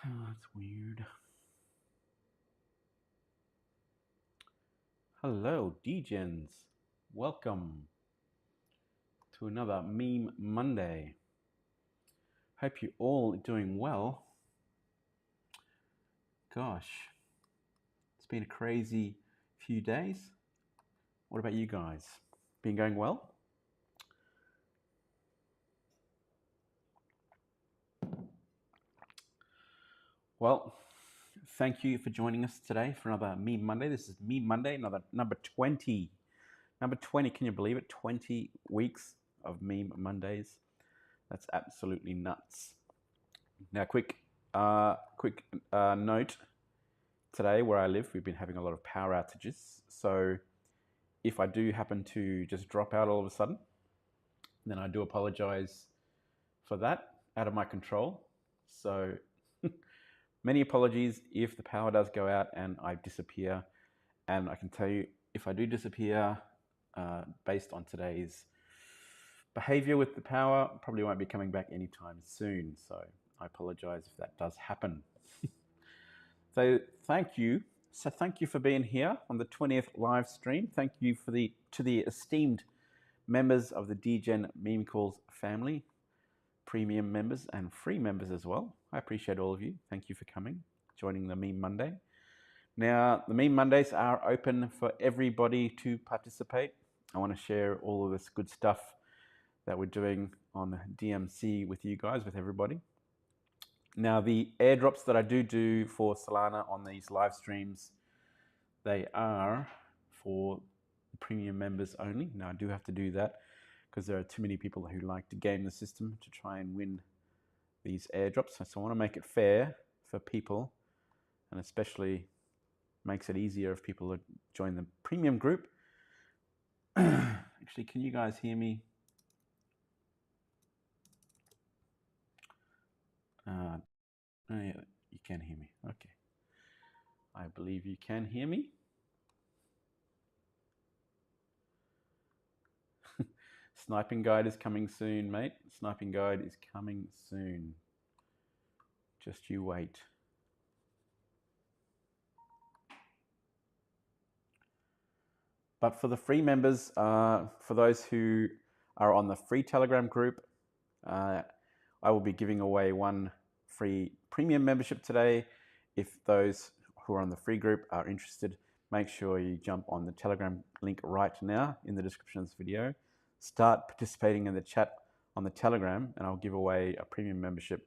Oh, that's weird. Hello, Degens. Welcome to another Meme Monday. Hope you all are doing well. Gosh, it's been a crazy few days. What about you guys? Been going well? Well, thank you for joining us today for another Meme Monday. This is Meme Monday, another number 20. Number 20, can you believe it? 20 weeks of Meme Mondays. That's absolutely nuts. Now, quick note. Today, where I live, we've been having a lot of power outages. So if I do happen to just drop out all of a sudden, then I do apologize for that, out of my control. So many apologies if the power does go out and I disappear. And I can tell you, if I do disappear, based on today's behavior with the power, probably won't be coming back anytime soon. So I apologize if that does happen. So thank you. So thank you for being here on the 20th live stream. Thank you to the esteemed members of the DGen Meme Calls family, premium members and free members as well. I appreciate all of you. Thank you for coming, joining the Meme Monday. Now, the Meme Mondays are open for everybody to participate. I want to share all of this good stuff that we're doing on DMC with you guys, with everybody. Now, the airdrops that I do for Solana on these live streams, they are for premium members only. Now, I do have to do that because there are too many people who like to game the system to try and win these airdrops. So I want to make it fair for people, and especially makes it easier if people join the premium group. Actually, can you guys hear me? Oh yeah, you can hear me. Okay. I believe you can hear me. Sniping guide is coming soon, mate. Sniping guide is coming soon. Just you wait. But for the free members, for those who are on the free Telegram group, I will be giving away one free premium membership today. If those who are on the free group are interested, make sure you jump on the Telegram link right now in the description of this video. Start participating in the chat on the Telegram, and I'll give away a premium membership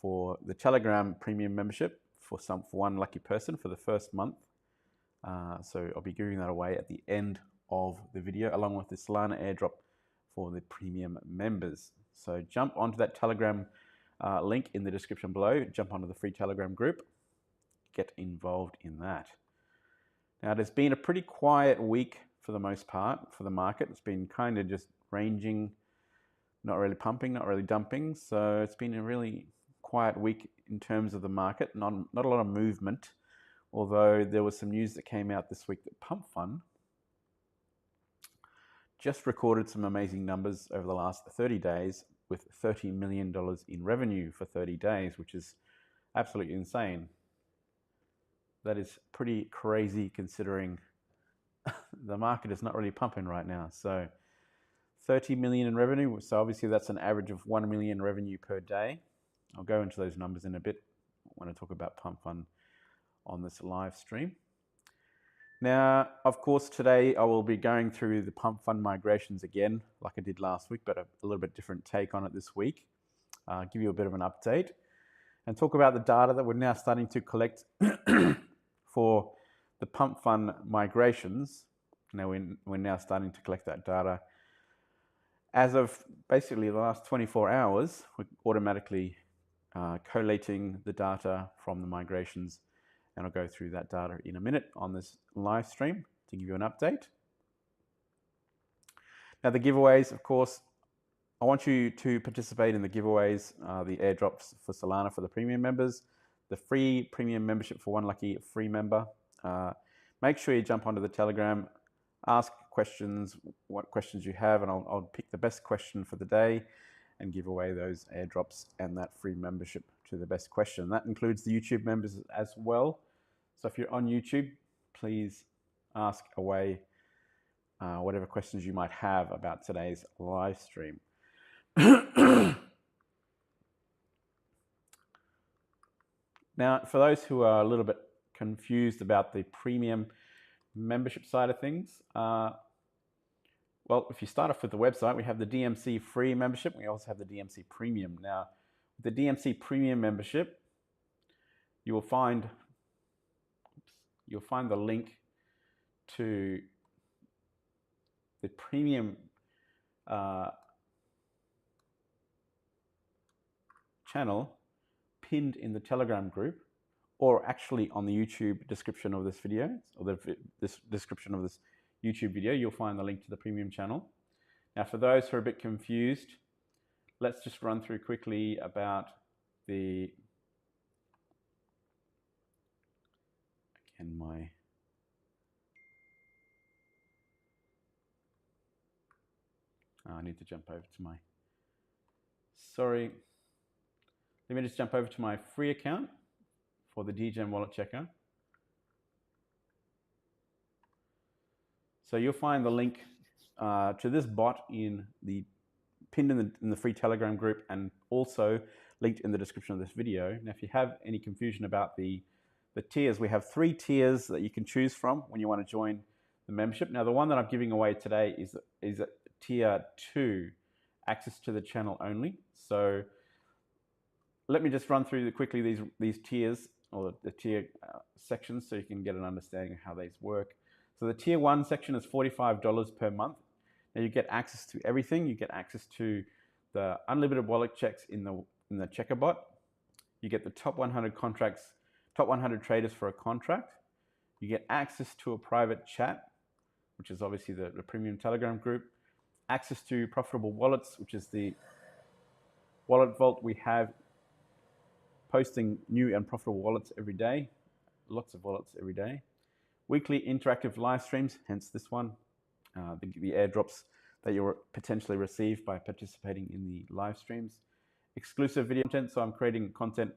for the Telegram premium membership for one lucky person for the first month. So I'll be giving that away at the end of the video, along with the Solana airdrop for the premium members. So jump onto that Telegram link in the description below, jump onto the free Telegram group, get involved in that. Now, there's been a pretty quiet week for the most part for the market. It's been kind of just ranging, not really pumping, not really dumping. So it's been a really quiet week in terms of the market, not a lot of movement. Although there was some news that came out this week that Pump Fund just recorded some amazing numbers over the last 30 days with $30 million in revenue for 30 days, which is absolutely insane. That is pretty crazy considering the market is not really pumping right now. So 30 million in revenue. So obviously that's an average of 1 million revenue per day. I'll go into those numbers in a bit when I talk about Pump Fund on this live stream. Now, of course, today I will be going through the Pump Fund migrations again, like I did last week, but a little bit different take on it this week. Give you a bit of an update and talk about the data that we're now starting to collect for the Pump Fund migrations. Now, we're now starting to collect that data. As of basically the last 24 hours, we're automatically collating the data from the migrations, and I'll go through that data in a minute on this live stream to give you an update. Now, the giveaways, of course, I want you to participate in the giveaways, the airdrops for Solana for the premium members, the free premium membership for one lucky free member. Make sure you jump onto the Telegram, ask questions, what questions you have, and I'll pick the best question for the day and give away those airdrops and that free membership to the best question. That includes the YouTube members as well. So if you're on YouTube, please ask away whatever questions you might have about today's live stream. Now, for those who are a little bit confused about the premium membership side of things, well, if you start off with the website, we have the DMC free membership. We also have the DMC premium. Now, with the DMC premium membership, you will find the link to the premium channel pinned in the Telegram group, or actually on the YouTube description of this video, or this description of this YouTube video, you'll find the link to the premium channel. Now, for those who are a bit confused, let's just run through quickly about the, again, I need to jump over to my, sorry. Let me just jump over to my free account for the DGen Wallet Checker. So you'll find the link to this bot pinned in the free Telegram group, and also linked in the description of this video. Now, if you have any confusion about the tiers, we have 3 tiers that you can choose from when you want to join the membership. Now, the one that I'm giving away today is a tier 2, access to the channel only. So let me just run through quickly these tiers, or the tier sections, so you can get an understanding of how these work. So the tier 1 section is $45 per month. Now you get access to everything. You get access to the unlimited wallet checks in the checker bot. You get the top 100 contracts, top 100 traders for a contract. You get access to a private chat, which is obviously the premium Telegram group. Access to profitable wallets, which is the wallet vault we have, posting new and profitable wallets every day. Lots of wallets every day. Weekly interactive live streams, hence this one. The airdrops that you'll potentially receive by participating in the live streams. Exclusive video content, so I'm creating content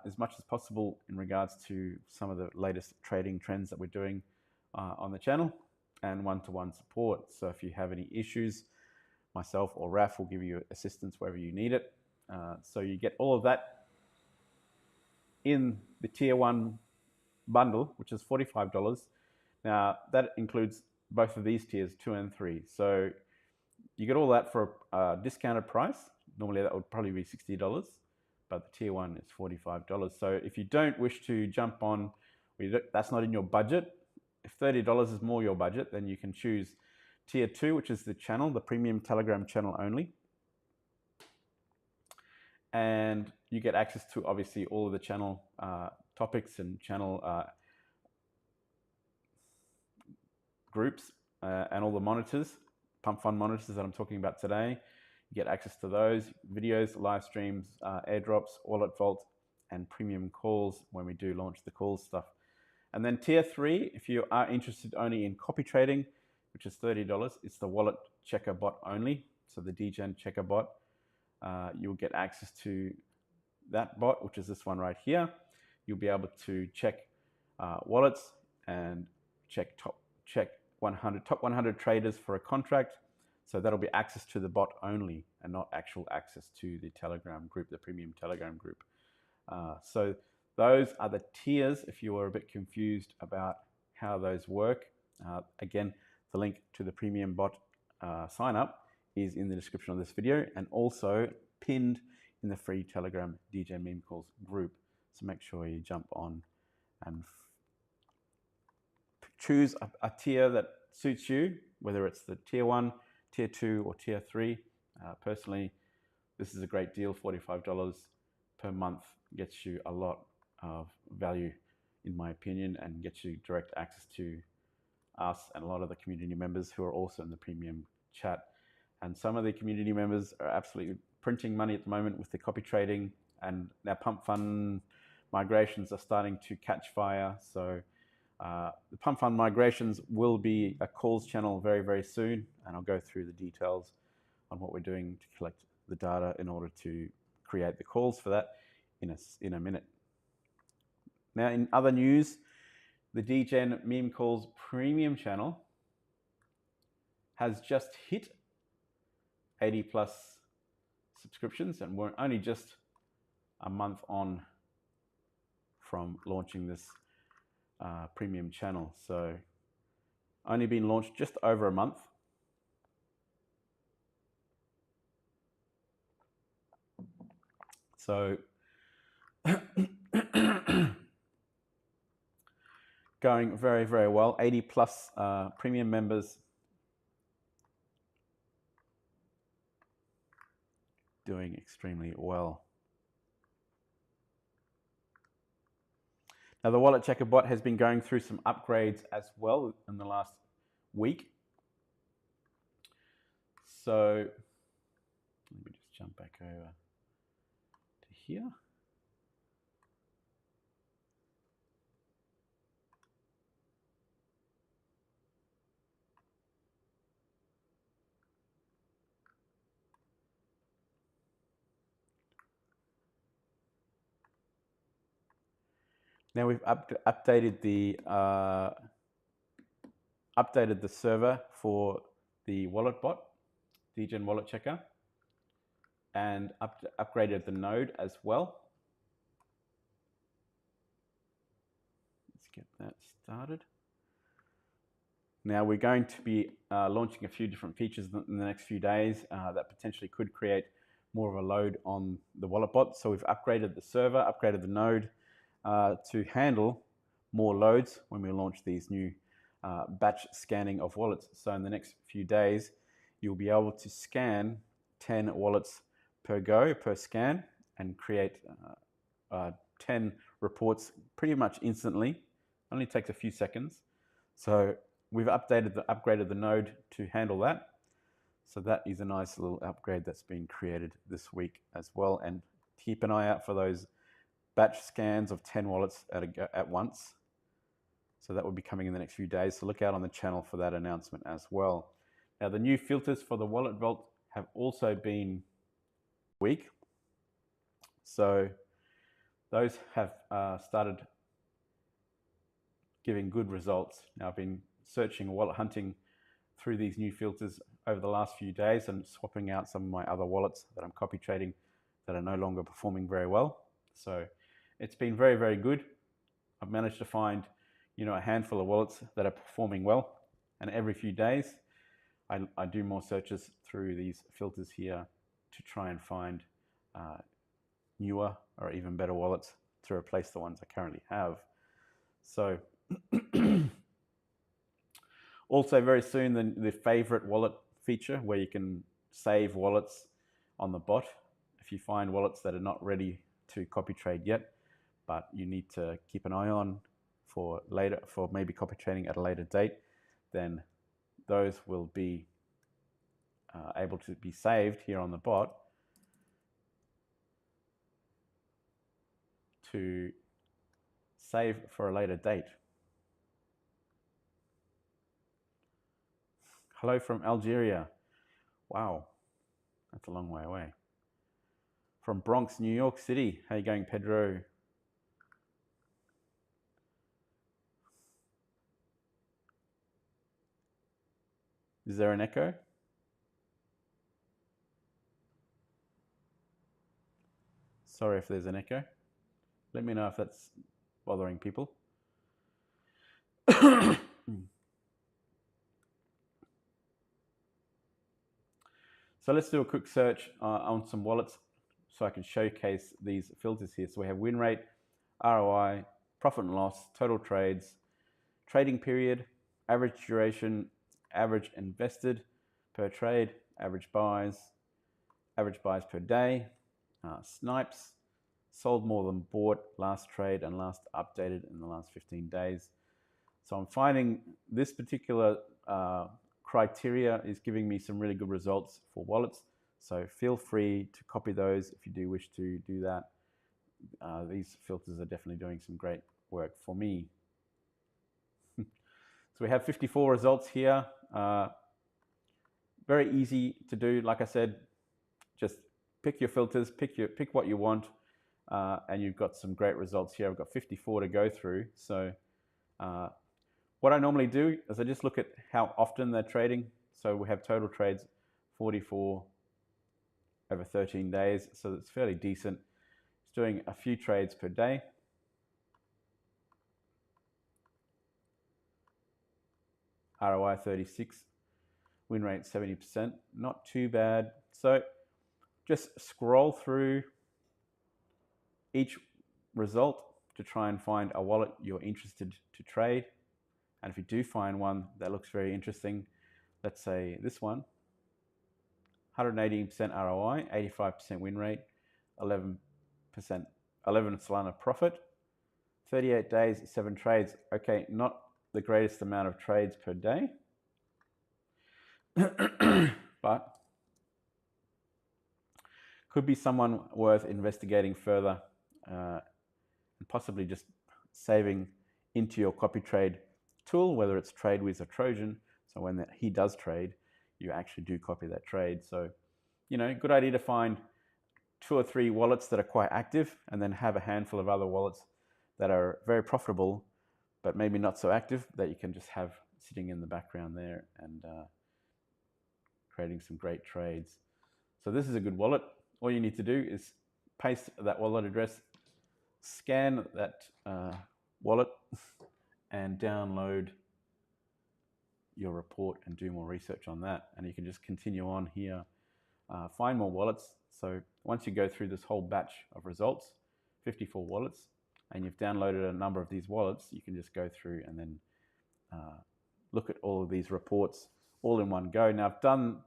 as much as possible in regards to some of the latest trading trends that we're doing on the channel, and one-to-one support. So if you have any issues, myself or Raf will give you assistance wherever you need it. So you get all of that in the tier 1 bundle, which is $45. Now, that includes both of these tiers, 2 and 3. So you get all that for a discounted price. Normally that would probably be $60, but the tier 1 is $45. So if you don't wish to jump on, that's not in your budget. If $30 is more your budget, then you can choose tier 2, which is the channel, the premium Telegram channel only. And you get access to obviously all of the channel topics and channel groups and all the monitors, pump fund monitors that I'm talking about today. You get access to those videos, live streams, airdrops, wallet vault, and premium calls when we do launch the calls stuff. And then tier 3, if you are interested only in copy trading, which is $30, it's the wallet checker bot only. So the DGen checker bot. You'll get access to that bot, which is this one right here. You'll be able to check wallets and top 100 traders for a contract. So that'll be access to the bot only, and not actual access to the Telegram group, the premium Telegram group. So those are the tiers if you were a bit confused about how those work. Again, the link to the premium bot sign up is in the description of this video, and also pinned in the free Telegram DGen Meme Calls group. So make sure you jump on and choose a tier that suits you, whether it's the tier 1, tier 2, or tier 3. Personally, this is a great deal. $45 per month gets you a lot of value, in my opinion, and gets you direct access to us and a lot of the community members who are also in the premium chat. And some of the community members are absolutely printing money at the moment with the copy trading, and now pump fund migrations are starting to catch fire. So the pump fund migrations will be a calls channel very, very soon, and I'll go through the details on what we're doing to collect the data in order to create the calls for that in a minute. Now, in other news, the DGen Meme Calls premium channel has just hit 80 plus subscriptions, and we're only just a month on from launching this premium channel. So only been launched just over a month. So going very, very well. 80 plus premium members doing extremely well. Now, the Wallet Checker bot has been going through some upgrades as well in the last week. So let me just jump back over to here. Now we've updated the server for the wallet bot, DGen Wallet Checker, and upgraded the node as well. Let's get that started. Now we're going to be launching a few different features in the next few days that potentially could create more of a load on the wallet bot. So we've upgraded the server, upgraded the node to handle more loads when we launch these new batch scanning of wallets. So in the next few days, you'll be able to scan 10 wallets per scan, and create 10 reports pretty much instantly. Only takes a few seconds. So we've upgraded the node to handle that. So that is a nice little upgrade that's been created this week as well. And keep an eye out for those batch scans of 10 wallets at once. So that will be coming in the next few days. So look out on the channel for that announcement as well. Now, the new filters for the Wallet Vault have also been weak. So those have started giving good results. Now, I've been searching wallet hunting through these new filters over the last few days and swapping out some of my other wallets that I'm copy trading that are no longer performing very well. So it's been very, very good. I've managed to find, a handful of wallets that are performing well. And every few days, I do more searches through these filters here to try and find newer or even better wallets to replace the ones I currently have. So also very soon, the favorite wallet feature, where you can save wallets on the bot. If you find wallets that are not ready to copy trade yet, but you need to keep an eye on for maybe copy trading at a later date, then those will be able to be saved here on the bot to save for a later date. Hello from Algeria. Wow, that's a long way away. From Bronx, New York City. How you going, Pedro? Is there an echo? Sorry if there's an echo. Let me know if that's bothering people. So let's do a quick search on some wallets so I can showcase these filters here. So we have win rate, ROI, profit and loss, total trades, trading period, average duration, average invested per trade, average buys per day, Snipes, sold more than bought, last trade and last updated in the last 15 days. So I'm finding this particular criteria is giving me some really good results for wallets. So feel free to copy those if you do wish to do that. These filters are definitely doing some great work for me. So we have 54 results here. Very easy to do. Like I said, just pick your filters, pick what you want, and you've got some great results here. I've got 54 to go through. So what I normally do is I just look at how often they're trading. So we have total trades 44 over 13 days, so it's fairly decent. It's doing a few trades per day. ROI 36, win rate 70%, not too bad. So just scroll through each result to try and find a wallet you're interested to trade. And if you do find one that looks very interesting, let's say this one, 118% ROI, 85% win rate, 11 Solana profit, 38 days, 7 trades. Okay, not the greatest amount of trades per day, but could be someone worth investigating further, and possibly just saving into your copy trade tool, whether it's TradeWiz or Trojan. So when he does trade, you actually do copy that trade. So, good idea to find 2 or 3 wallets that are quite active, and then have a handful of other wallets that are very profitable, but maybe not so active, that you can just have sitting in the background there and creating some great trades. So this is a good wallet. All you need to do is paste that wallet address, scan that wallet, and download your report and do more research on that. And you can just continue on here, find more wallets. So once you go through this whole batch of results, 54 wallets, and you've downloaded a number of these wallets, you can just go through and then look at all of these reports all in one go. Now, I've done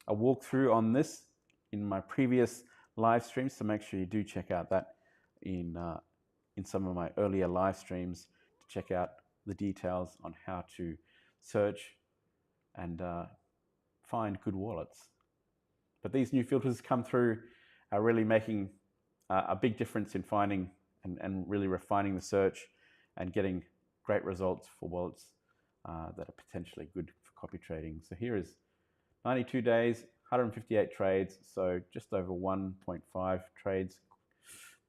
a walkthrough on this in my previous live streams, so make sure you do check out that in some of my earlier live streams to check out the details on how to search and find good wallets. But these new filters come through are really making a big difference in finding and really refining the search and getting great results for wallets that are potentially good for copy trading. So here is 92 days, 158 trades, so just over 1.5 trades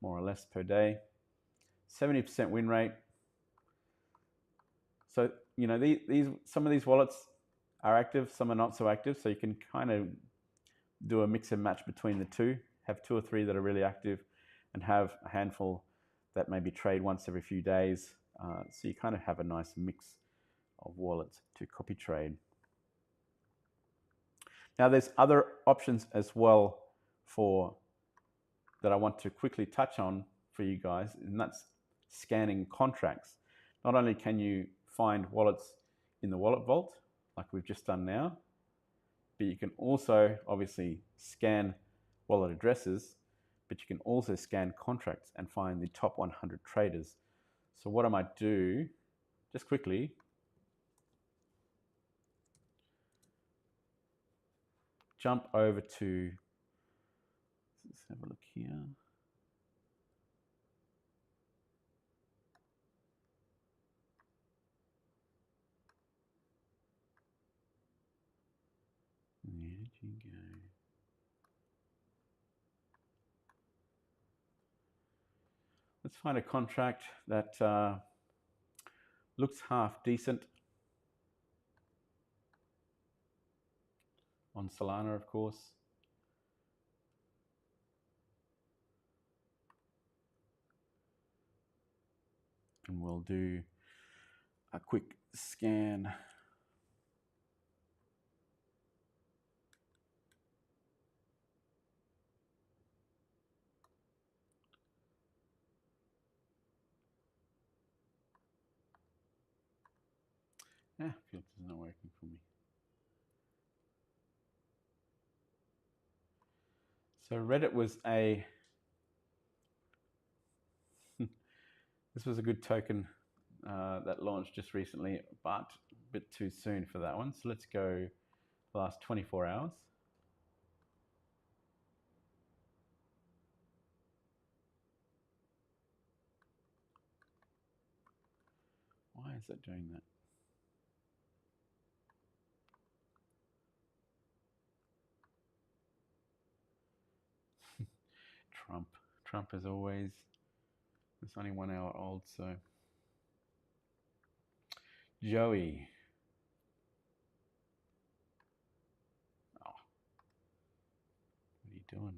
more or less per day, 70% win rate. So these some of these wallets are active, some are not so active, so you can kind of do a mix and match between the two, have 2 or 3 that are really active and have a handful that maybe trade once every few days. So you kind of have a nice mix of wallets to copy trade. Now there's other options as well that I want to quickly touch on for you guys, and that's scanning contracts. Not only can you find wallets in the wallet vault, like we've just done now, but you can also obviously scan wallet addresses, but you can also scan contracts and find the top 100 traders. So what I might do, just quickly, jump over to, let's have a look here. Where did you go? Let's find a contract that looks half decent on Solana, of course. And we'll do a quick scan. Filter's not working for me. So Reddit was this was a good token that launched just recently, but a bit too soon for that one. So let's go the last 24 hours. Why is it doing that? Trump as always. It's only 1 hour old, so. Joey. Oh. What are you doing?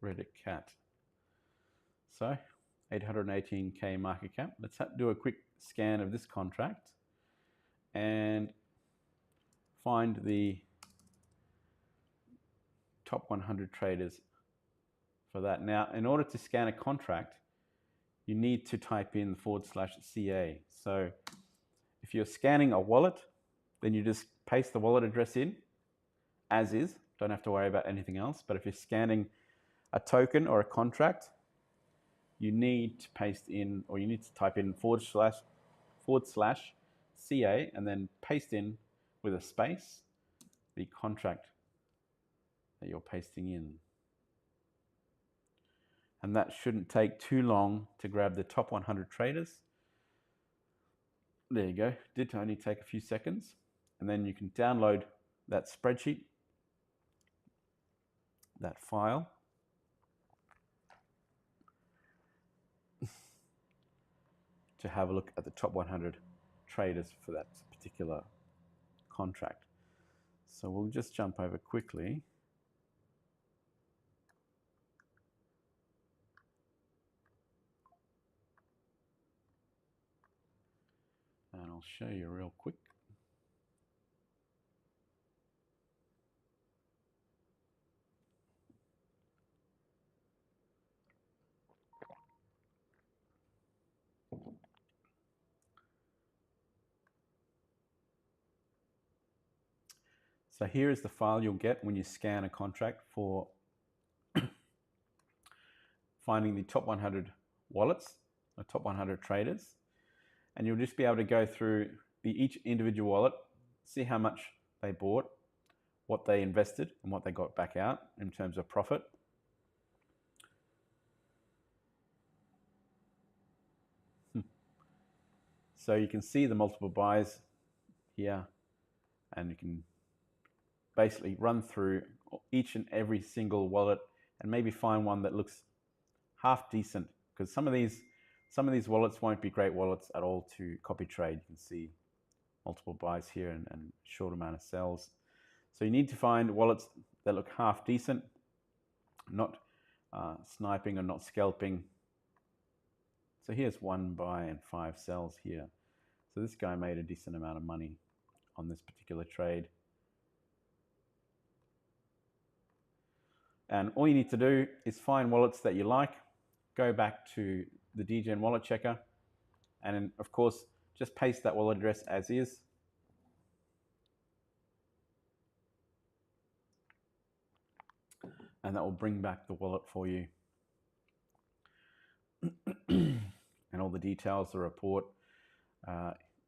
Reddit cat. So, 818k market cap. Let's do a quick scan of this contract and find the top 100 traders for that. Now, in order to scan a contract, you need to type in /CA. So if you're scanning a wallet, then you just paste the wallet address in as is. Don't have to worry about anything else. But if you're scanning a token or a contract, you need to paste in, or you need to type in /CA and then paste in with a space the contract that you're pasting in. And that shouldn't take too long to grab the top 100 traders. There you go. Did only take a few seconds. And then you can download that spreadsheet, that file. To have a look at the top 100 traders for that particular contract. So we'll just jump over quickly. And I'll show you real quick. So here is the file you'll get when you scan a contract for finding the top 100 wallets, the top 100 traders. And you'll just be able to go through each individual wallet, see how much they bought, what they invested, and what they got back out in terms of profit. So you can see the multiple buys here, and you can basically run through each and every single wallet and maybe find one that looks half decent, because some of these wallets won't be great wallets at all to copy trade. You can see multiple buys here and short amount of sells. So you need to find wallets that look half decent, not sniping or not scalping. So here's 1 buy and 5 sells here. So this guy made a decent amount of money on this particular trade. And all you need to do is find wallets that you like, go back to the DGen wallet checker, and then, of course, just paste that wallet address as is. And that will bring back the wallet for you. And all the details, the report,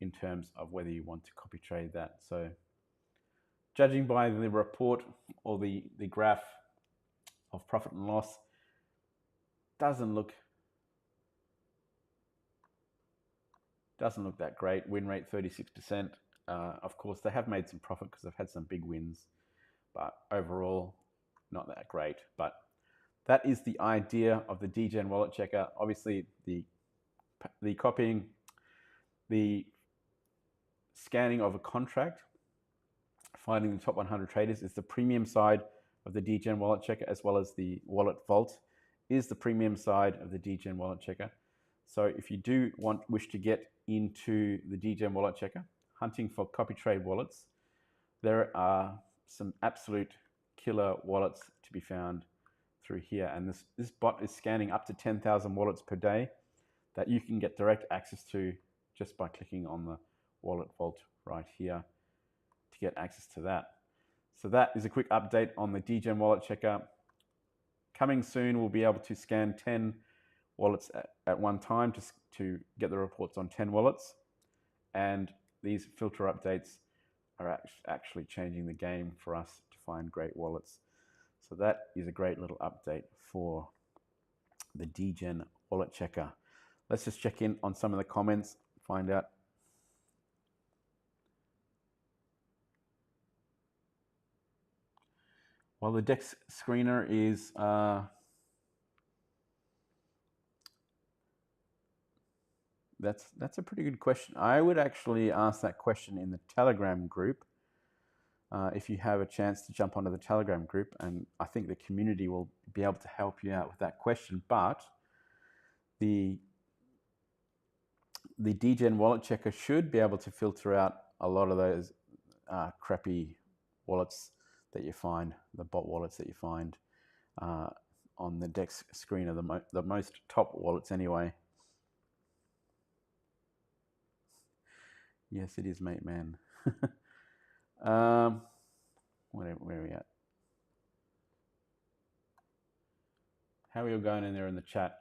in terms of whether you want to copy trade that. So judging by the report or the graph of profit and loss, doesn't look that great. Win rate 36%. Of course, they have made some profit because they've had some big wins, but overall, not that great. But that is the idea of the DGen wallet checker. Obviously, the copying, the scanning of a contract, finding the top 100 traders is the premium side of the DGen wallet checker, as well as the wallet vault is the premium side of the DGen wallet checker. So if you do wish to get into the DGen wallet checker, hunting for copy trade wallets, there are some absolute killer wallets to be found through here. And this bot is scanning up to 10,000 wallets per day that you can get direct access to just by clicking on the wallet vault right here to get access to that. So that is a quick update on the DGen wallet checker. Coming soon, we'll be able to scan 10 wallets at one time to get the reports on 10 wallets. And these filter updates are actually changing the game for us to find great wallets. So that is a great little update for the DGen wallet checker. Let's just check in on some of the comments, find out. Well, the DEX screener is that's a pretty good question. I would actually ask that question in the Telegram group. If you have a chance to jump onto the Telegram group, and I think the community will be able to help you out with that question. But the DGen wallet checker should be able to filter out a lot of those crappy wallets that you find, the bot wallets that you find on the DEX screener, the most top wallets anyway. Yes, it is, mate, man. Where are we at? How are you going in there in the chat?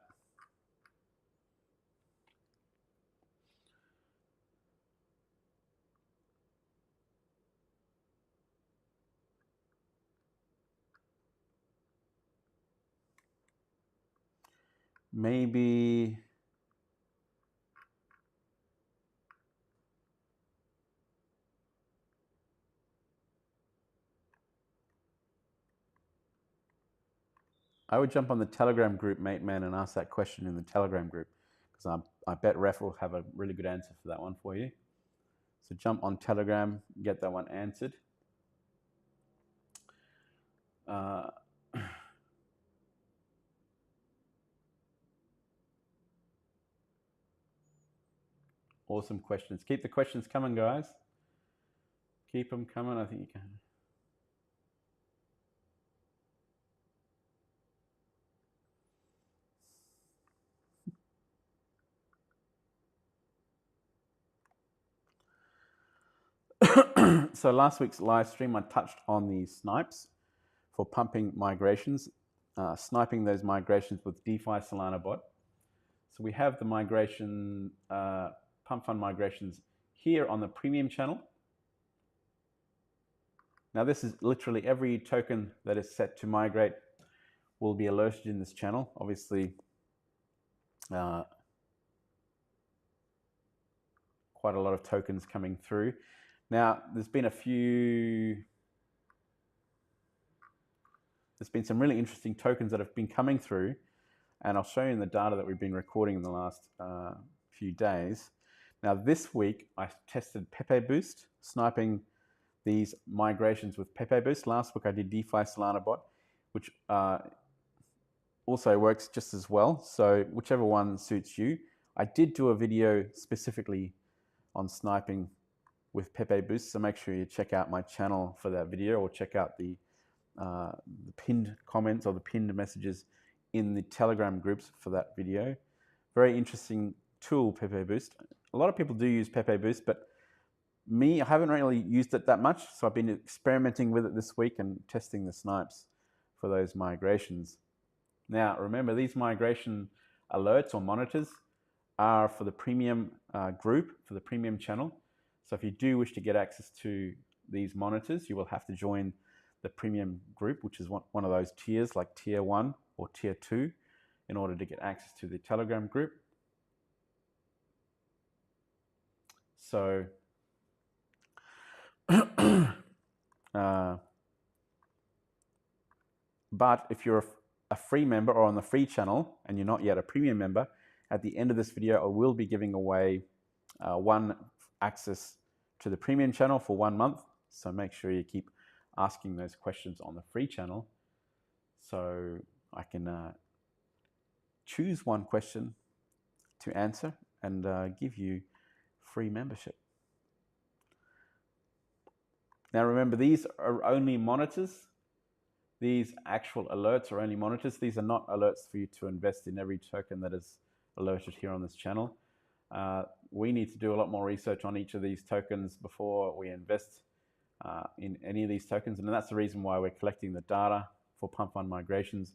Maybe I would jump on the Telegram group, mate, man, and ask that question in the Telegram group, because I bet Ref will have a really good answer for that one for you. So jump on Telegram, get that one answered. Awesome questions. Keep the questions coming, guys. Keep them coming. I think you can. So last week's live stream, I touched on the snipes for pumping migrations, sniping those migrations with DeFi Solana bot. So we have the migration, pump fund migrations here on the premium channel. Now this is literally every token that is set to migrate will be alerted in this channel. Obviously, quite a lot of tokens coming through. Now, there's been some really interesting tokens that have been coming through, and I'll show you in the data that we've been recording in the last few days. Now, this week, I tested Pepe Boost, sniping these migrations with Pepe Boost. Last week, I did DeFi Solana bot, which also works just as well. So whichever one suits you. I did do a video specifically on sniping with Pepe Boost, so make sure you check out my channel for that video, or check out the pinned comments or the pinned messages in the Telegram groups for that video. Very interesting tool, Pepe Boost. A lot of people do use Pepe Boost, but me, I haven't really used it that much, so I've been experimenting with it this week and testing the snipes for those migrations. Now, remember, these migration alerts or monitors are for the premium group, for the premium channel. So if you do wish to get access to these monitors, you will have to join the premium group, which is one of those tiers, like tier 1 or tier 2, in order to get access to the Telegram group. So but if you're a free member or on the free channel and you're not yet a premium member, at the end of this video, I will be giving away one access to the premium channel for 1 month. So make sure you keep asking those questions on the free channel, so I can choose one question to answer and give you free membership. Now remember, these are only monitors. These actual alerts are only monitors. These are not alerts for you to invest in every token that is alerted here on this channel. We need to do a lot more research on each of these tokens before we invest in any of these tokens, and that's the reason why we're collecting the data for pump fund migrations,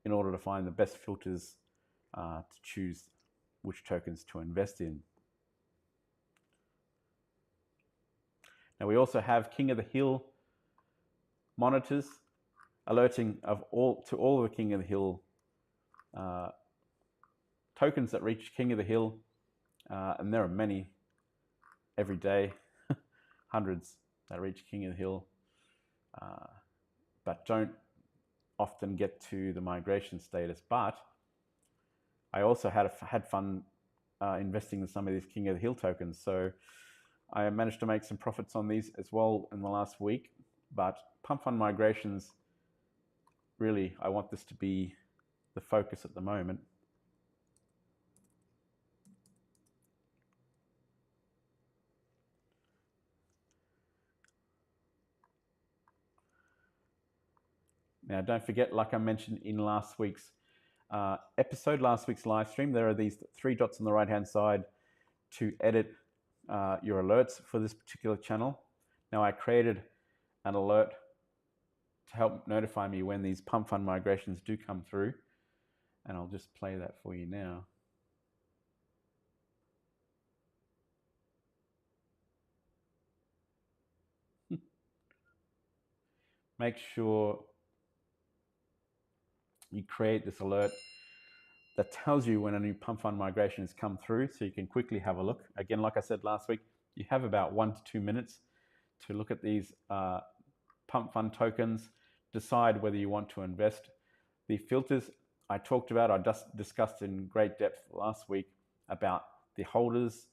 in order to find the best filters to choose which tokens to invest in. Now we also have King of the Hill monitors alerting to all of the King of the Hill tokens that reach King of the Hill, and there are many every day, hundreds that reach King of the Hill but don't often get to the migration status. But I also had fun investing in some of these King of the Hill tokens. So I managed to make some profits on these as well in the last week. But pump fund migrations, really, I want this to be the focus at the moment. Now, don't forget, like I mentioned in last week's episode, last week's live stream, there are these 3 dots on the right-hand side to edit your alerts for this particular channel. Now, I created an alert to help notify me when these pump fund migrations do come through, and I'll just play that for you now. Make sure you create this alert that tells you when a new pump fund migration has come through, so you can quickly have a look. Again, like I said last week, you have about 1 to 2 minutes to look at these pump fund tokens, decide whether you want to invest. The filters I talked about, I just discussed in great depth last week about the holders,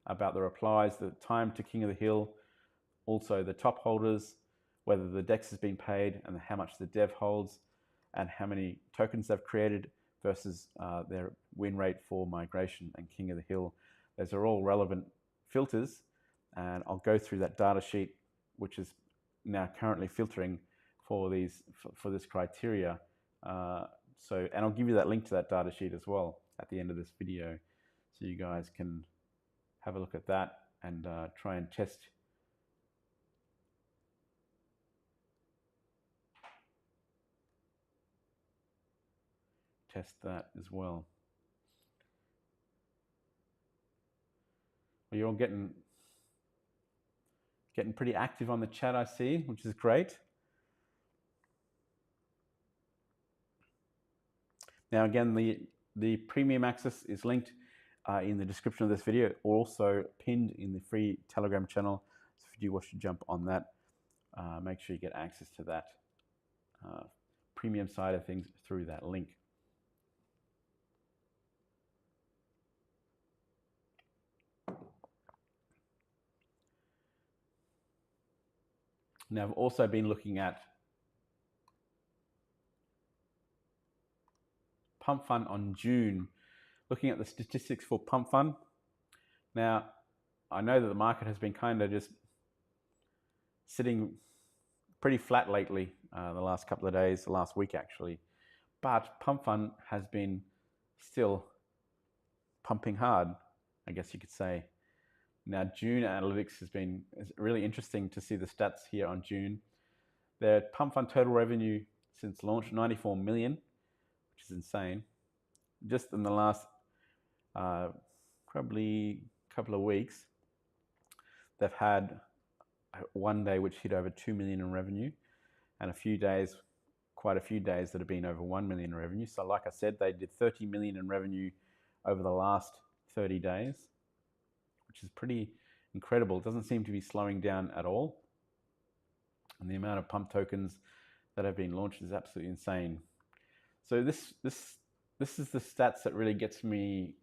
about the replies, the time to King of the Hill, also the top holders, whether the DEX has been paid and how much the dev holds and how many tokens they've created versus their win rate for migration and King of the Hill. Those are all relevant filters, and I'll go through that data sheet, which is now currently filtering for this criteria. And I'll give you that link to that data sheet as well at the end of this video, so you guys can have a look at that and try and test that as well. Well, you're all getting pretty active on the chat, I see, which is great. Now, again, the premium access is linked in the description of this video, or also pinned in the free Telegram channel. So if you do wish to jump on that, make sure you get access to that premium side of things through that link. Now, I've also been looking at Pump Fund on June, looking at the statistics for Pump Fund. Now, I know that the market has been kind of just sitting pretty flat lately, the last couple of days, the last week actually, but Pump Fund has been still pumping hard, I guess you could say. Now, June analytics is really interesting to see the stats here on June. Their Pump Fund total revenue since launch, 94 million, which is insane. Just in the last probably couple of weeks, they've had one day which hit over 2 million in revenue, and quite a few days that have been over 1 million in revenue. So like I said, they did 30 million in revenue over the last 30 days, which is pretty incredible. It doesn't seem to be slowing down at all. And the amount of pump tokens that have been launched is absolutely insane. So this is the stats that really gets me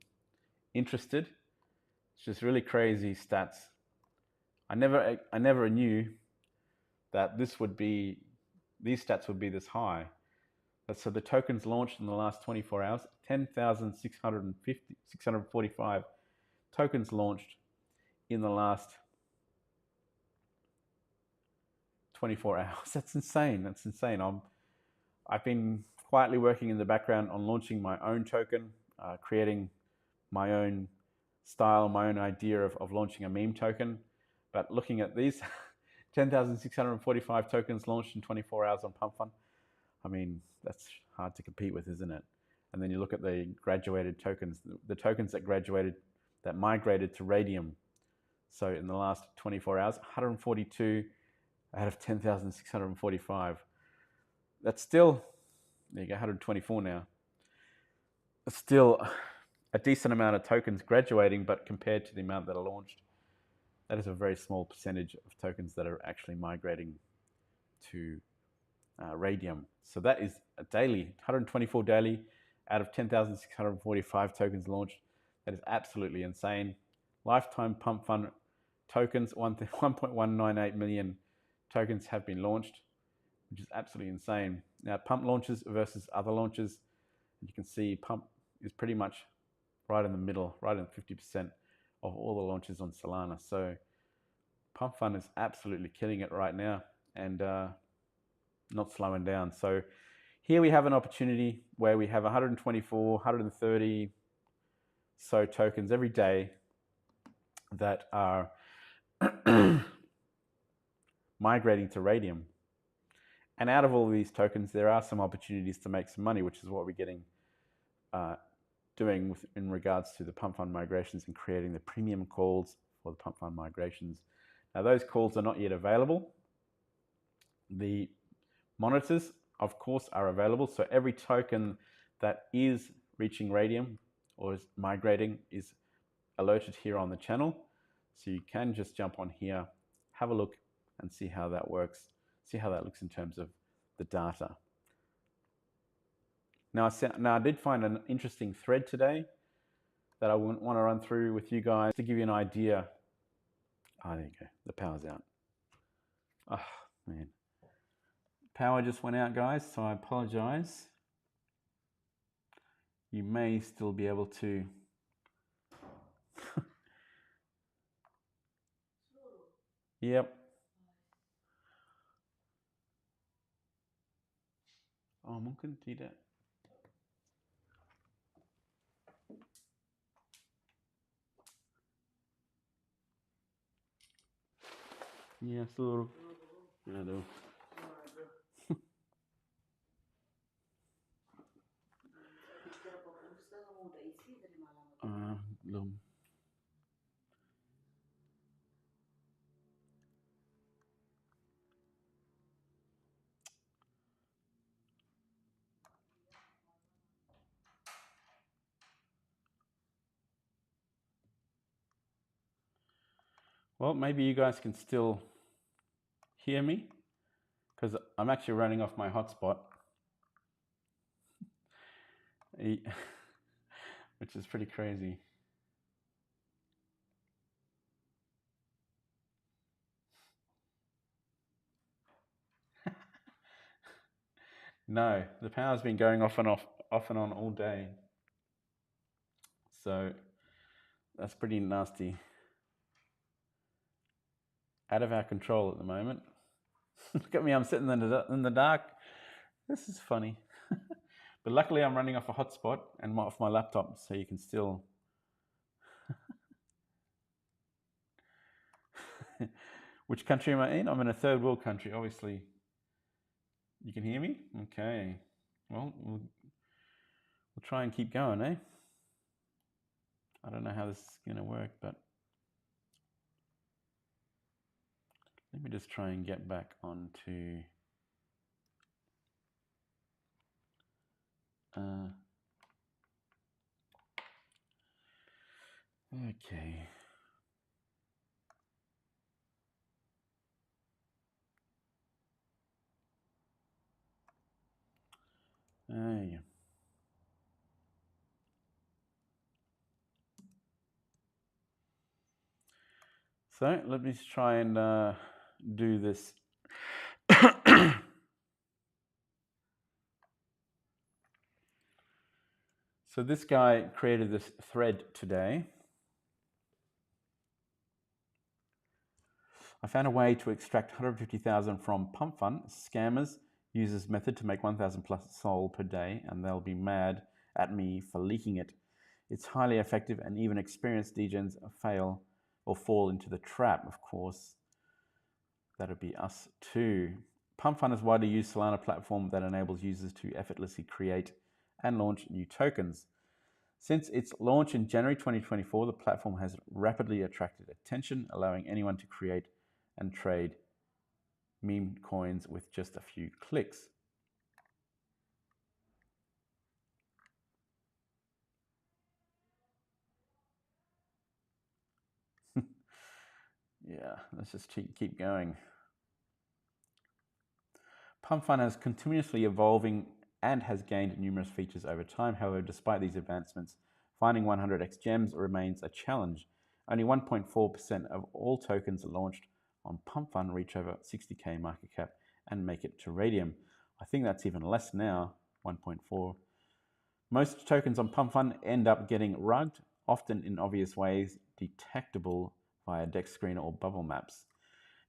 interested. It's just really crazy stats. I never knew that these stats would be this high. So the tokens launched in the last 24 hours, 10,645 tokens launched in the last 24 hours. That's insane. That's insane. I've been quietly working in the background on launching my own token, creating my own style, my own idea of launching a meme token. But looking at these 10,645 tokens launched in 24 hours on Pump Fund, I mean, that's hard to compete with, isn't it? And then you look at the graduated tokens, the tokens that migrated to Radium. So in the last 24 hours, 142 out of 10,645. That's still, there you go, 124 now. It's still a decent amount of tokens graduating, but compared to the amount that are launched, that is a very small percentage of tokens that are actually migrating to radium. So that is a daily, 124 daily out of 10,645 tokens launched. That is absolutely insane. Lifetime pump fund tokens, 1.198 million tokens have been launched, which is absolutely insane. Now, pump launches versus other launches, you can see pump is pretty much right in the middle, right in 50% of all the launches on Solana. So pump fund is absolutely killing it right now and not slowing down. So here we have an opportunity where we have 124, 130 so tokens every day that are migrating to Radium. And out of all of these tokens, there are some opportunities to make some money, which is what we're getting doing in regards to the pump fund migrations and creating the premium calls for the pump fund migrations. Now, those calls are not yet available. The monitors, of course, are available. So every token that is reaching Radium or is migrating is alerted here on the channel. So you can just jump on here, have a look and see how that works, see how that looks in terms of the data. Now I did find an interesting thread today that I want to run through with you guys to give you an idea. Oh, there you go. The power's out. Oh, man. Power just went out, guys, so I apologize. You may still be able to... Yep. Oh, mungkin tidak. Ya, seluruh. Aduh. Belum. Well, maybe you guys can still hear me because I'm actually running off my hotspot, which is pretty crazy. No, the power's been going off and on all day. So that's pretty nasty. Out of our control at the moment. Look at me, I'm sitting in the dark. This is funny. But luckily I'm running off a hotspot and off my laptop, so you can still... Which country am I in? I'm in a third world country, obviously. You can hear me? Okay. Well, we'll try and keep going, eh? I don't know how this is going to work, but let me just try and get back onto... okay. Yeah. So let me try and do this. So this guy created this thread today. I found a way to extract 150,000 from pump fund. Scammers use this method to make 1,000 plus SOL per day, and they'll be mad at me for leaking it. It's highly effective, and even experienced degens fail or fall into the trap. Of course, that'll be us too. Pump fund is widely used Solana platform that enables users to effortlessly create and launch new tokens. Since its launch in January 2024, the platform has rapidly attracted attention, allowing anyone to create and trade meme coins with just a few clicks. Yeah, let's just keep going. Pump Fund is continuously evolving and has gained numerous features over time. However, despite these advancements, finding 100x gems remains a challenge. Only 1.4% of all tokens launched on Pump Fund reach over 60k market cap and make it to Radium. I think that's even less now, 1.4. Most tokens on Pump Fund end up getting rugged, often in obvious ways detectable via DEX screener or bubble maps.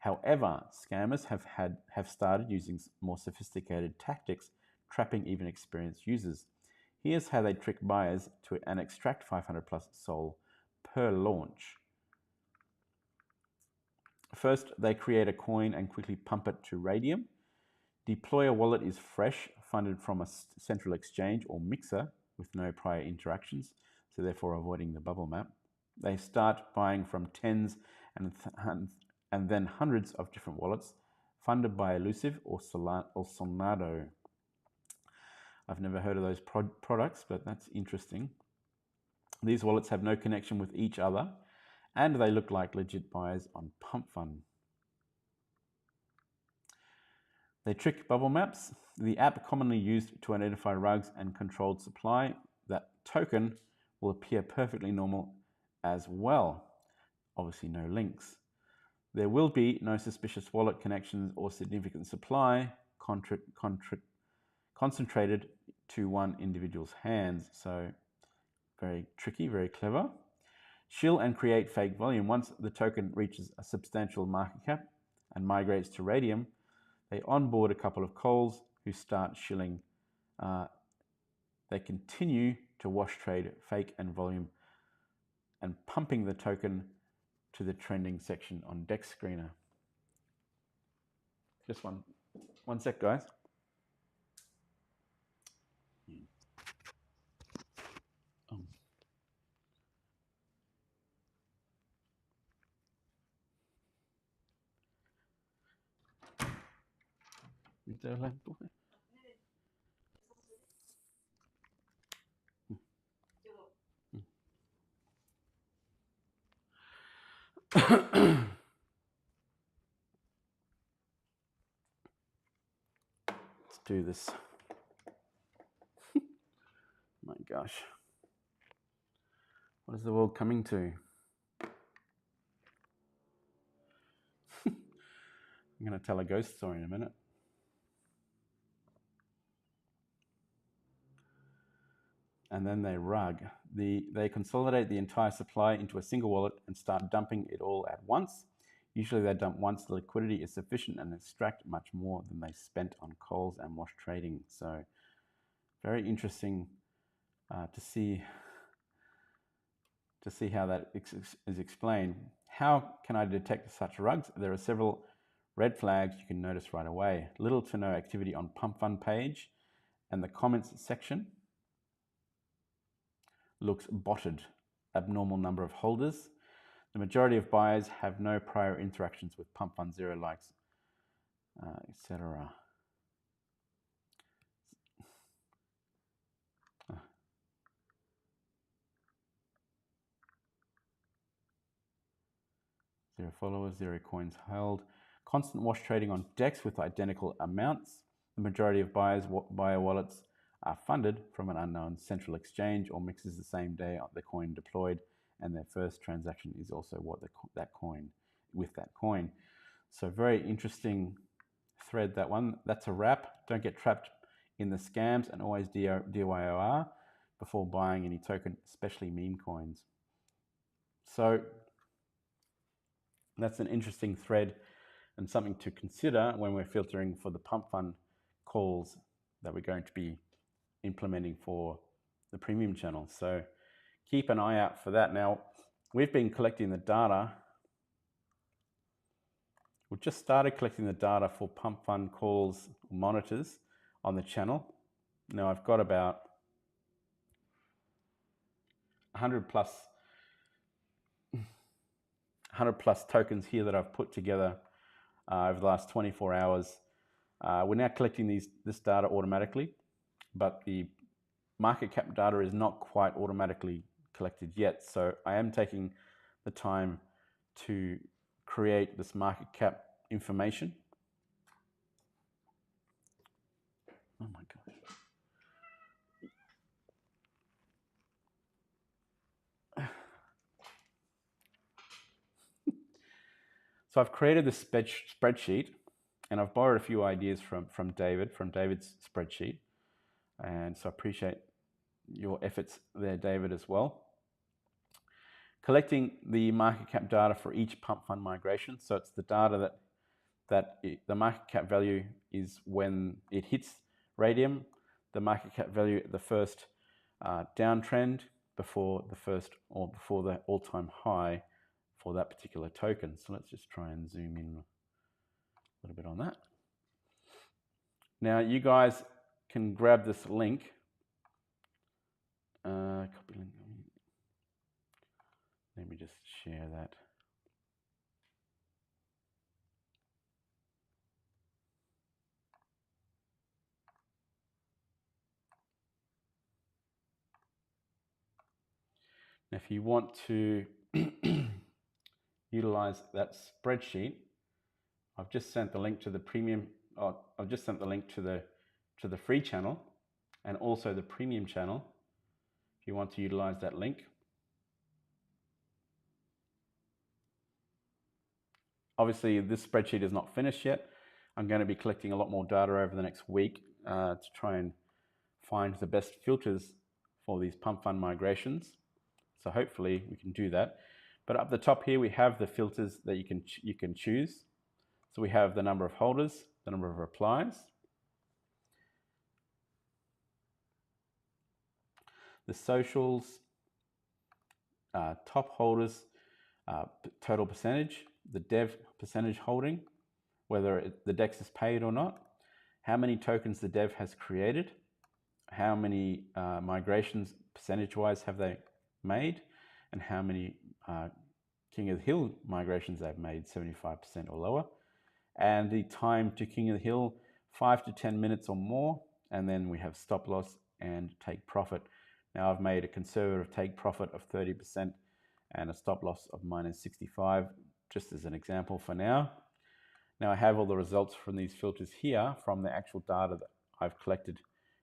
However, scammers have started using more sophisticated tactics, trapping even experienced users. Here's how they trick buyers and extract 500 plus SOL per launch. First, they create a coin and quickly pump it to Radium. Deploy a wallet is fresh, funded from a central exchange or mixer with no prior interactions, so therefore avoiding the bubble map. They start buying from tens and then hundreds of different wallets, funded by Elusive or Solana. I've never heard of those products, but that's interesting. These wallets have no connection with each other, and they look like legit buyers on Pump Fund. They trick bubble maps, the app commonly used to identify rugs and controlled supply. That token will appear perfectly normal as well. Obviously no links. There will be no suspicious wallet connections or significant supply concentrated to one individual's hands. So very tricky, very clever. Shill and create fake volume. Once the token reaches a substantial market cap and migrates to Radium, they onboard a couple of calls who start shilling. They continue to wash trade fake and volume and pumping the token to the trending section on DEX screener. Just one sec, guys. Let's do this. My gosh. What is the world coming to? I'm going to tell a ghost story in a minute. And then they rug. They consolidate the entire supply into a single wallet and start dumping it all at once. Usually they dump once the liquidity is sufficient and extract much more than they spent on calls and wash trading. So very interesting to see how that is explained. How can I detect such rugs? There are several red flags you can notice right away. Little to no activity on Pump Fund page, and the comments section looks botted. Abnormal number of holders. The majority of buyers have no prior interactions with Pump Fund, 0 likes, etc. Zero followers, 0 coins held. Constant wash trading on DEX with identical amounts. The majority of buyer wallets are funded from an unknown central exchange or mixes the same day the coin deployed, and their first transaction is also what that coin. So very interesting thread, that one. That's a wrap. Don't get trapped in the scams, and always DYOR before buying any token, especially meme coins. So that's an interesting thread and something to consider when we're filtering for the Pump Fund calls that we're going to be implementing for the premium channel. So keep an eye out for that. Now, we've been collecting the data. We've just started collecting the data for Pump Fund calls monitors on the channel. Now I've got about 100 plus tokens here that I've put together over the last 24 hours. We're now collecting this data automatically, but the market cap data is not quite automatically collected yet. So I am taking the time to create this market cap information. Oh my gosh. So I've created this spreadsheet, and I've borrowed a few ideas from David's spreadsheet. And so I appreciate your efforts there, David, as well. Collecting the market cap data for each pump fund migration. So it's the data the market cap value is when it hits radium, the market cap value at the first downtrend before the all-time high for that particular token. So let's just try and zoom in a little bit on that. Now you guys can grab this link. Copy link. Let me just share that. Now, if you want to utilize that spreadsheet, I've just sent the link to the premium. I've just sent the link to the free channel and also the premium channel. If you want to utilize that link, obviously this spreadsheet is not finished yet. I'm going to be collecting a lot more data over the next week to try and find the best filters for these pump fund migrations. So hopefully we can do that. But up the top here, we have the filters that you can choose. So we have the number of holders, the number of replies, the socials, top holders, total percentage, the dev percentage holding, whether the DEX is paid or not, how many tokens the dev has created, how many migrations percentage-wise have they made, and how many King of the Hill migrations they've made, 75% or lower, and the time to King of the Hill, 5 to 10 minutes or more, and then we have stop loss and take profit. Now I've made a conservative take profit of 30% and a stop loss of -65, just as an example for now. Now I have all the results from these filters here from the actual data that I've collected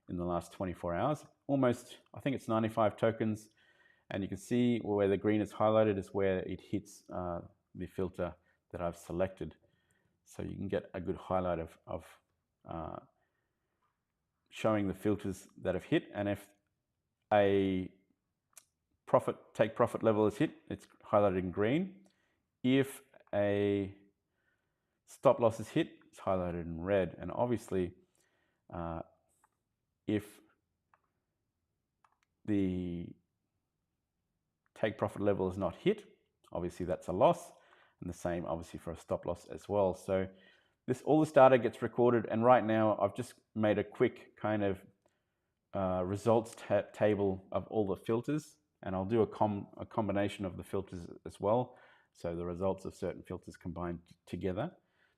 in the last 24 hours. Almost, I think it's 95 tokens, and you can see where the green is highlighted is where it hits the filter that I've selected. So you can get a good highlight of showing the filters that have hit, and if a take profit level is hit, it's highlighted in green. If a stop loss is hit, it's highlighted in red. And obviously, if the take profit level is not hit, obviously that's a loss, and the same obviously for a stop loss as well. So all this data gets recorded, and right now I've just made a quick kind of results table of all the filters, and I'll do a combination of the filters as well, so the results of certain filters combined together.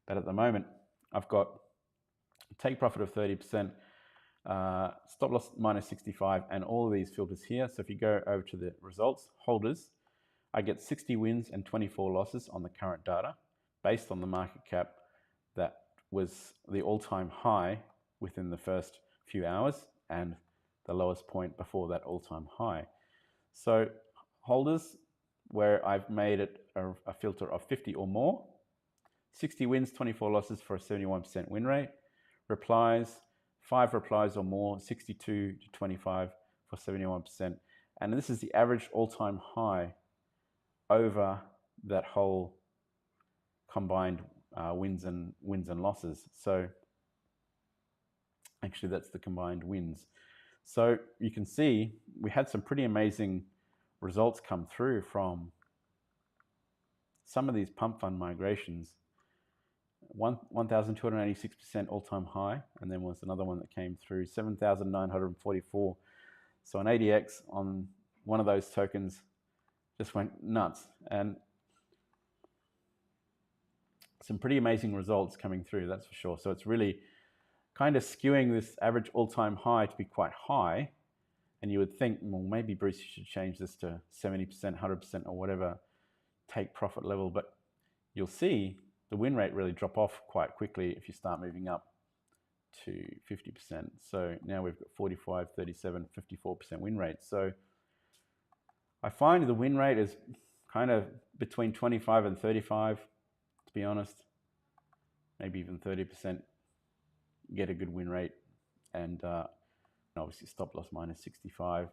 But at the moment I've got take profit of 30%, stop loss -65, and all of these filters here. So if you go over to the results, holders, I get 60 wins and 24 losses on the current data based on the market cap that was the all-time high within the first few hours and the lowest point before that all-time high. So holders, where I've made it a filter of 50 or more, 60 wins, 24 losses for a 71% win rate. Replies, 5 replies or more, 62 to 25 for 71%. And this is the average all-time high over that whole combined wins and losses. So actually that's the combined wins. So you can see we had some pretty amazing results come through from some of these pump fund migrations. 1,286% all-time high, and then was another one that came through 7,944. So an ADX on one of those tokens just went nuts, and some pretty amazing results coming through, that's for sure. So it's really kind of skewing this average all-time high to be quite high, and you would think, well, maybe Bruce, you should change this to 70%, 100% or whatever take profit level, but you'll see the win rate really drop off quite quickly if you start moving up to 50%. So now we've got 45, 37, 54% win rate. So I find the win rate is kind of between 25 and 35, to be honest. Maybe even 30%. Get a good win rate, and obviously stop loss minus 65.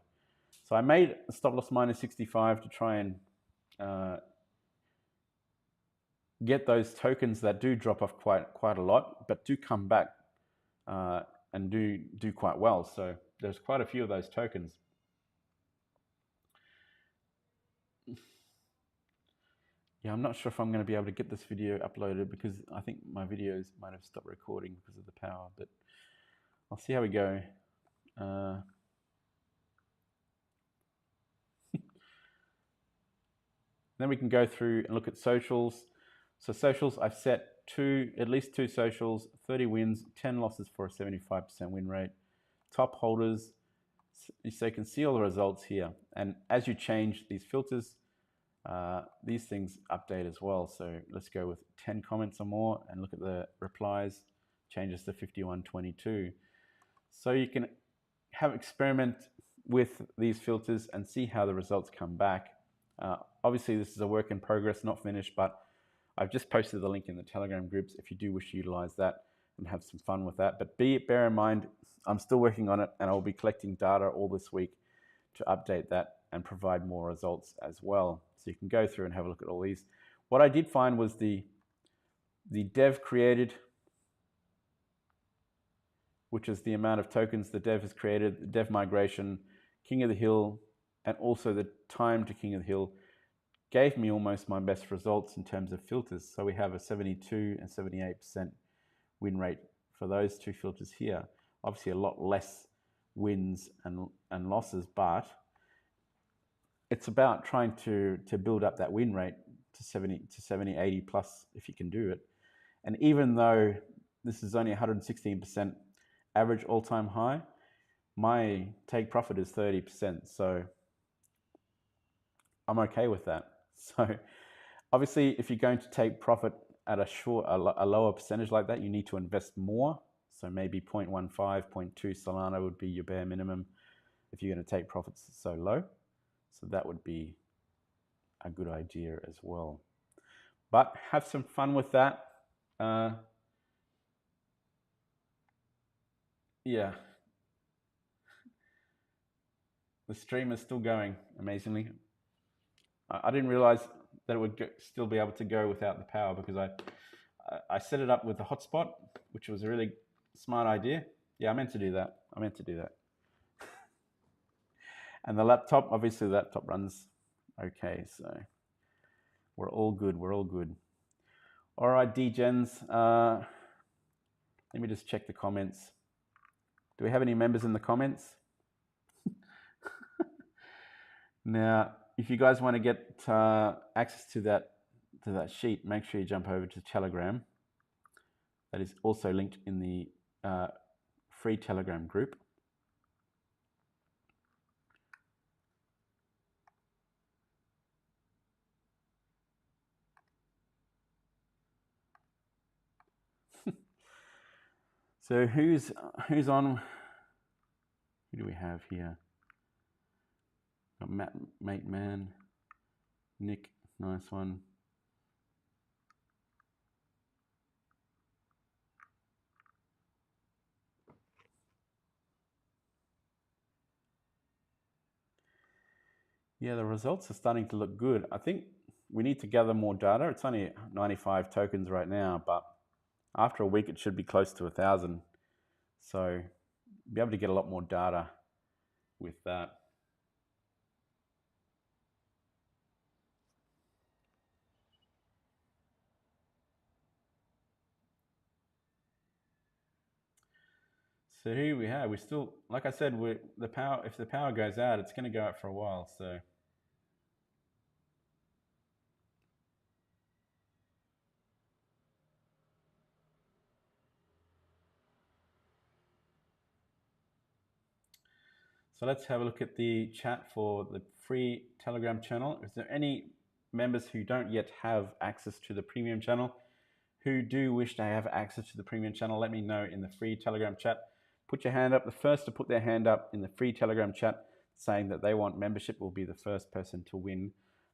So I made a stop loss minus 65 to try and get those tokens that do drop off quite a lot, but do come back and do quite well. So there's quite a few of those tokens. Yeah, I'm not sure if I'm going to be able to get this video uploaded because I think my videos might have stopped recording because of the power, but I'll see how we go. Then we can go through and look at socials. So socials, I've set at least two socials, 30 wins, 10 losses for a 75% win rate. Top holders, so you can see all the results here. And as you change these filters, these things update as well. So let's go with 10 comments or more and look at the replies, changes to 5122. So you can experiment with these filters and see how the results come back. Obviously, this is a work in progress, not finished, but I've just posted the link in the Telegram groups if you do wish to utilize that and have some fun with that. But bear in mind, I'm still working on it, and I'll be collecting data all this week to update that and provide more results as well. So you can go through and have a look at all these. What I did find was the dev created, which is the amount of tokens the dev has created, the dev migration, King of the Hill, and also the time to King of the Hill, gave me almost my best results in terms of filters. So we have a 72 and 78% win rate for those two filters here. Obviously a lot less wins and losses, but it's about trying to build up that win rate to 70, 80 plus if you can do it. And even though this is only 116% average all-time high, my take profit is 30%. So I'm okay with that. So obviously, if you're going to take profit at a lower percentage like that, you need to invest more. So maybe 0.15, 0.2 Solana would be your bare minimum if you're going to take profits so low. So that would be a good idea as well. But have some fun with that. Yeah. The stream is still going, amazingly. I didn't realize that it would still be able to go without the power because I set it up with the hotspot, which was a really smart idea. Yeah, I meant to do that. And the laptop, obviously the laptop runs okay, so we're all good. All right, D-Gens, let me just check the comments. Do we have any members in the comments? Now, if you guys want to get access to that sheet, make sure you jump over to Telegram. That is also linked in the free Telegram group. So who's on? Who do we have here? Got Matt, Mate Man, Nick, nice one. Yeah, the results are starting to look good. I think we need to gather more data. It's only 95 tokens right now, but after a week it should be close to 1,000. So be able to get a lot more data with that. So here we have, we still, like I said, if the power goes out, it's going to go out for a while. So let's have a look at the chat for the free Telegram channel. Is there any members who don't yet have access to the premium channel who do wish to have access to the premium channel, let me know in the free Telegram chat. Put your hand up. The first to put their hand up in the free Telegram chat saying that they want membership will be the first person to win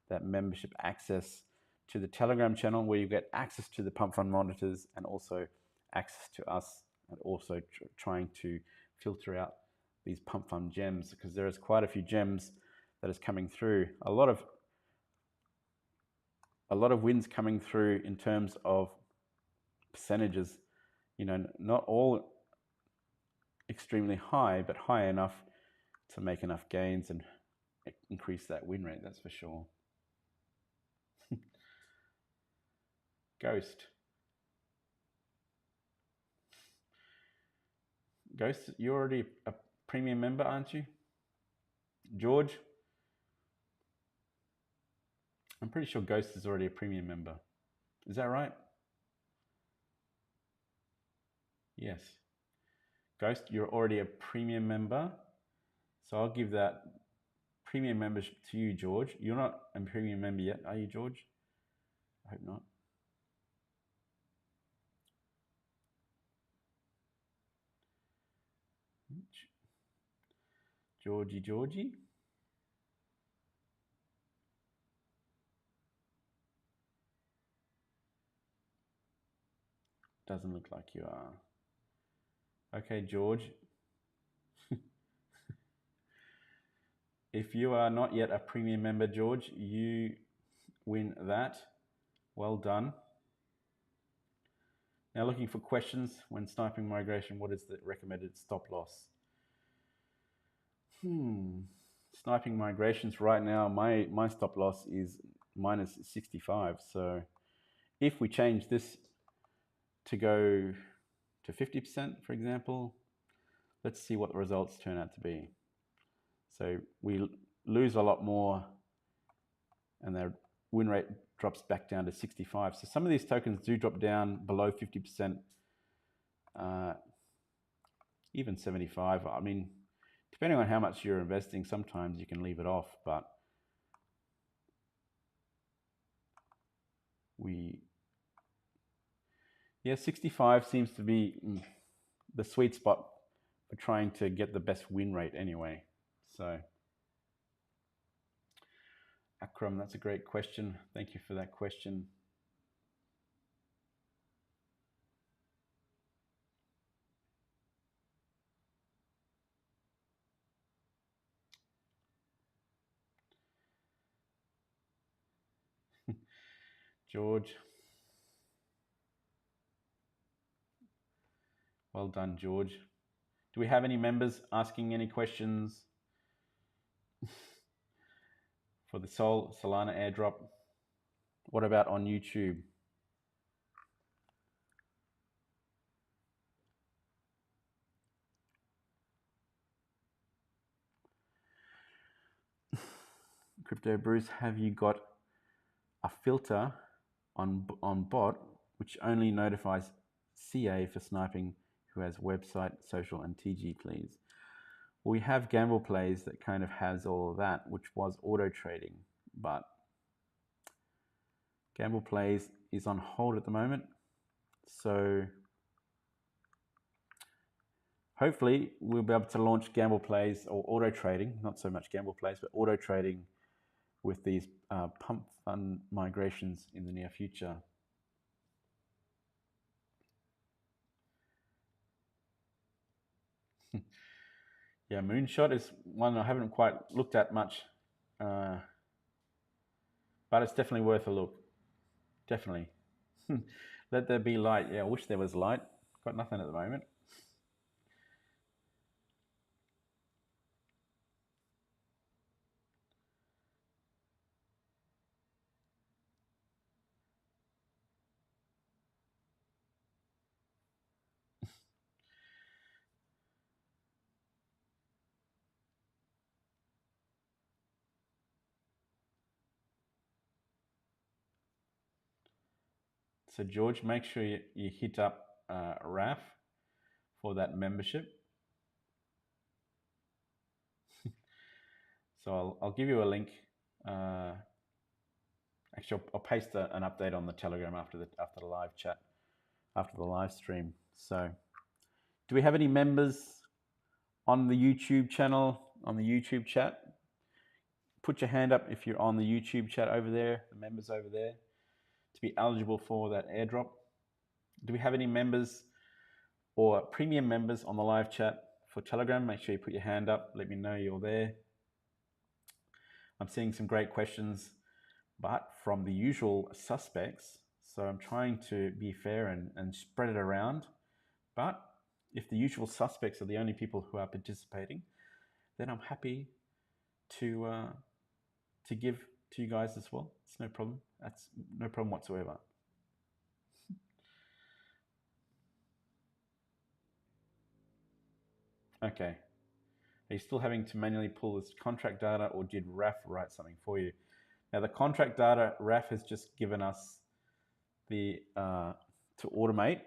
that membership access to the Telegram channel, where you get access to the pump fund monitors and also access to us, and also trying to filter out these pump fund gems, because there is quite a few gems that is coming through. A lot of wins coming through in terms of percentages. You know, not all extremely high, but high enough to make enough gains and increase that win rate, that's for sure. Ghost, you're already a premium member, aren't you? George, I'm pretty sure Ghost is already a premium member. Is that right? Yes. Ghost, you're already a premium member. So I'll give that premium membership to you, George. You're not a premium member yet, are you, George? I hope not. Georgie. Doesn't look like you are. Okay, George. If you are not yet a premium member, George, you win that. Well done. Now, looking for questions when sniping migration, what is the recommended stop loss? Sniping migrations right now, my stop loss is minus 65. So if we change this to go to 50%, for example, let's see what the results turn out to be. So we lose a lot more and their win rate drops back down to 65. So some of these tokens do drop down below 50%, even 75. I mean, depending on how much you're investing, sometimes you can leave it off, but yeah, 65 seems to be the sweet spot for trying to get the best win rate anyway. So Akram, that's a great question. Thank you for that question. George. Well done, George. Do we have any members asking any questions for the Solana airdrop? What about on YouTube? Crypto Bruce, have you got a filter on bot which only notifies CA for sniping who has website, social, and TG, please? We have Gamble Plays that kind of has all of that, which was auto trading, but Gamble Plays is on hold at the moment. So hopefully we'll be able to launch Gamble Plays or auto trading, not so much Gamble Plays, but auto trading with these pump fund migrations in the near future. Yeah, Moonshot is one I haven't quite looked at much, but it's definitely worth a look. Definitely. Let there be light. Yeah, I wish there was light. Got nothing at the moment. So George, make sure you hit up RAF for that membership. So I'll give you a link. Actually, I'll paste an update on the Telegram after the live chat. after the live stream. So do we have any members on the YouTube channel, on the YouTube chat? Put your hand up if you're on the YouTube chat over there, the members over there, to be eligible for that airdrop. Do we have any members or premium members on the live chat for Telegram? Make sure you put your hand up. Let me know you're there. I'm seeing some great questions, but from the usual suspects. So I'm trying to be fair and spread it around. But if the usual suspects are the only people who are participating, then I'm happy to give to you guys as well. It's no problem. That's no problem whatsoever. Okay. Are you still having to manually pull this contract data, or did RAF write something for you? Now the contract data, RAF has just given us the to automate.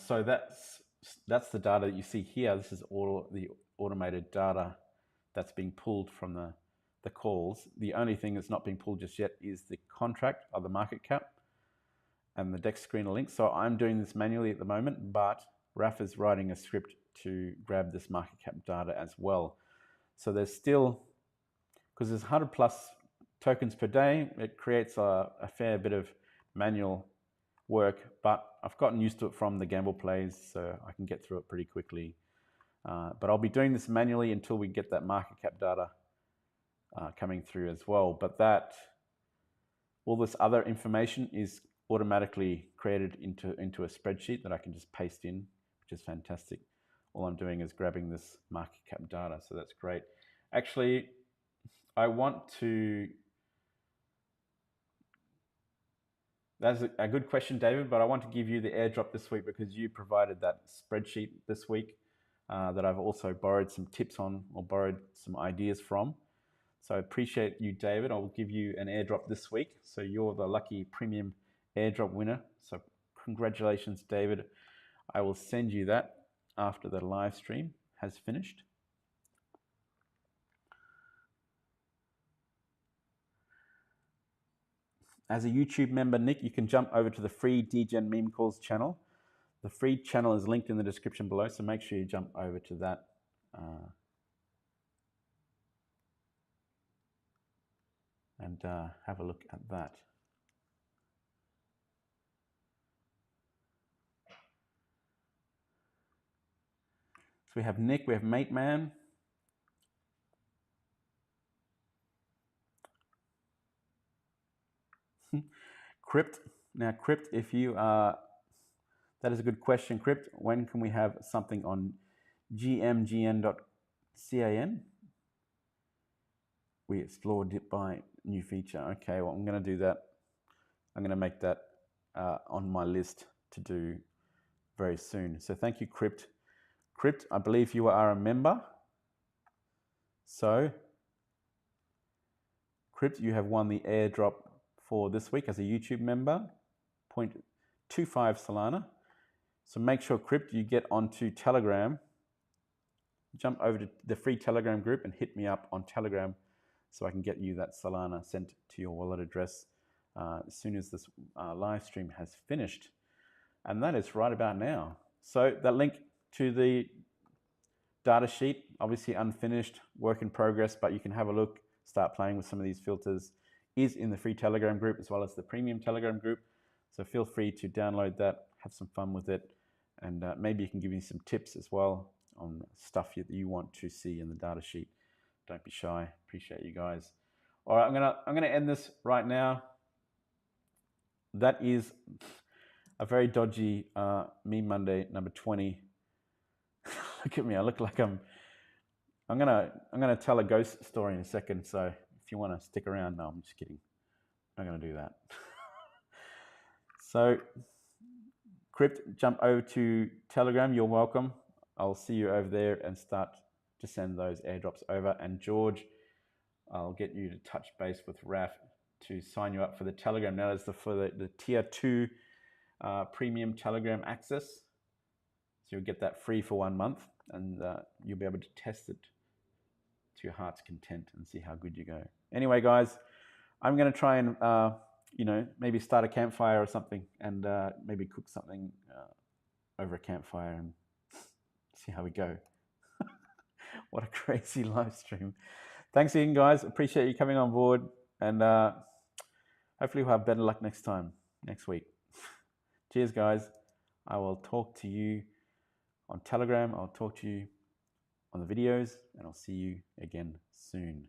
So that's the data that you see here. This is all the automated data that's being pulled from the calls. The only thing that's not being pulled just yet is the contract or the market cap and the DEX screener link. So I'm doing this manually at the moment, but RAF is writing a script to grab this market cap data as well. So there's still, because there's 100 plus tokens per day, it creates a fair bit of manual work, but I've gotten used to it from the gamble plays, so I can get through it pretty quickly. But I'll be doing this manually until we get that market cap data coming through as well. But all this other information is automatically created into a spreadsheet that I can just paste in, which is fantastic. All I'm doing is grabbing this market cap data, so that's great. Actually, I want to... That's a good question, David, but I want to give you the airdrop this week because you provided that spreadsheet this week that I've also borrowed some tips on or borrowed some ideas from. So I appreciate you, David. I'll give you an airdrop this week. So you're the lucky premium airdrop winner. So congratulations, David. I will send you that after the live stream has finished. As a YouTube member, Nick, you can jump over to the free DGen Meme Calls channel. The free channel is linked in the description below, so make sure you jump over to that. And have a look at that. So we have Nick, we have Mate Man. Crypt. Now, Crypt, if you are... That is a good question, Crypt. When can we have something on gmgn.can? We explored it by new feature. Okay, well, I'm going to do that. I'm going to make that on my list to do very soon. So thank you, Crypt. Crypt, I believe you are a member. So, Crypt, you have won the airdrop for this week as a YouTube member, 0.25 Solana. So make sure, Crypt, you get onto Telegram, jump over to the free Telegram group and hit me up on Telegram so I can get you that Solana sent to your wallet address as soon as this live stream has finished. And that is right about now. So that link to the data sheet, obviously unfinished, work in progress, but you can have a look, start playing with some of these filters, is in the free Telegram group as well as the premium Telegram group. So feel free to download that, have some fun with it, and maybe you can give me some tips as well on stuff that you want to see in the data sheet. Don't be shy. Appreciate you guys. All right, I'm gonna end this right now. That is a very dodgy Meme Monday number 20. Look at me. I look like I'm gonna tell a ghost story in a second. So if you want to stick around, no, I'm just kidding. I'm not gonna do that. So, Crypt, jump over to Telegram. You're welcome. I'll see you over there and start to send those airdrops over. And George, I'll get you to touch base with Raf to sign you up for the Telegram. Now that's for the tier 2 premium Telegram access. So you'll get that free for 1 month, and you'll be able to test it to your heart's content and see how good you go. Anyway, guys, I'm going to try and you know, maybe start a campfire or something, and maybe cook something over a campfire and see how we go. What a crazy live stream. Thanks again, guys. Appreciate you coming on board, and hopefully we'll have better luck next time, next week. Cheers, guys. I will talk to you on Telegram. I'll talk to you on the videos, and I'll see you again soon.